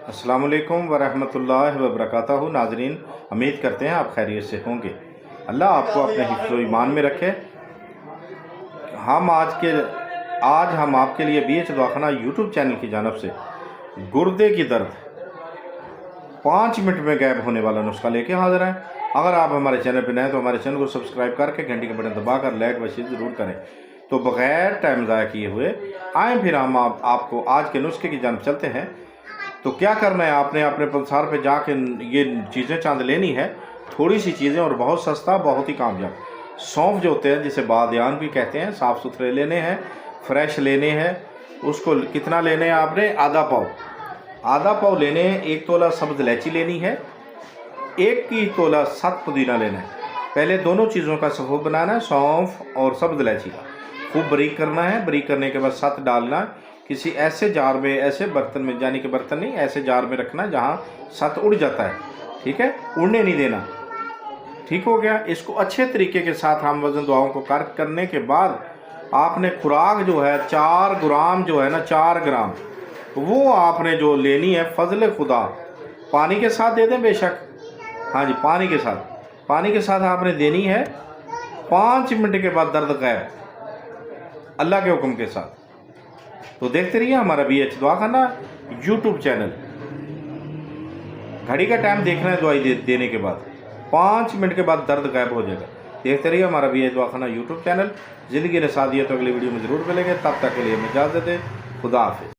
अस्सलाम वालेकुम वरहमतुल्लाहि वबरकातुहू। नाजरीन, उम्मीद करते हैं आप खैरियत से होंगे। अल्लाह आपको अपने हिफ्ज़ व ईमान में रखे। आज हम आपके लिए BH दवाखाना यूट्यूब चैनल की जानब से गुर्दे की दर्द 5 मिनट में गायब होने वाला नुस्खा लेके हाजिर हैं। अगर आप हमारे चैनल पर नए हैं तो हमारे चैनल को सब्सक्राइब करके घंटी का बटन दबाकर लाइक व शेयर ज़रूर करें। तो बग़ैर टाइम ज़ाया किए हुए आए फिर हम आपको आज के नुस्खे की जानब चलते हैं। तो क्या करना है, आपने अपने पंसार पे जाके ये चीज़ें चंद लेनी है, थोड़ी सी चीज़ें और बहुत सस्ता, बहुत ही कामयाब। सौंफ जो होते हैं जिसे बादियान भी कहते हैं, साफ़ सुथरे लेने हैं, फ्रेश लेने हैं। उसको कितना लेने हैं आपने? आधा पाव लेने हैं। 1 तोला सब्ज़ इलायची लेनी है। 1 की तोला 7 पुदीना लेना है। पहले दोनों चीज़ों का सफ़ूफ बनाना है, सौंफ और सब्ज़ इलायची का खूब बारीक करना है। बारीक करने के बाद 7 डालना, किसी ऐसे जार में, ऐसे बर्तन में, यानी कि बर्तन नहीं, ऐसे जार में रखना जहाँ 7 उड़ जाता है। ठीक है, उड़ने नहीं देना। ठीक हो गया। इसको अच्छे तरीके के साथ हम वज़न दुआओं को कर्क करने के बाद आपने खुराक जो है 4 ग्राम जो है ना, 4 ग्राम वो आपने जो लेनी है फजल खुदा, पानी के साथ दे दें बेशक। हाँ जी, पानी के साथ आपने देनी है। 5 मिनट के बाद दर्द गायब, अल्लाह के हुक्म के साथ। तो देखते रहिए हमारा BH दवाखाना यूट्यूब चैनल। घड़ी का टाइम देखना है दवाई देने के बाद, 5 मिनट के बाद दर्द गायब हो जाएगा। देखते रहिए हमारा BH दवाखाना यूट्यूब चैनल। ज़िंदगी ने साथ दिया तो अगली वीडियो में ज़रूर मिलेंगे। तब तक के लिए हमें इजाज़त दें। खुदा हाफिज़।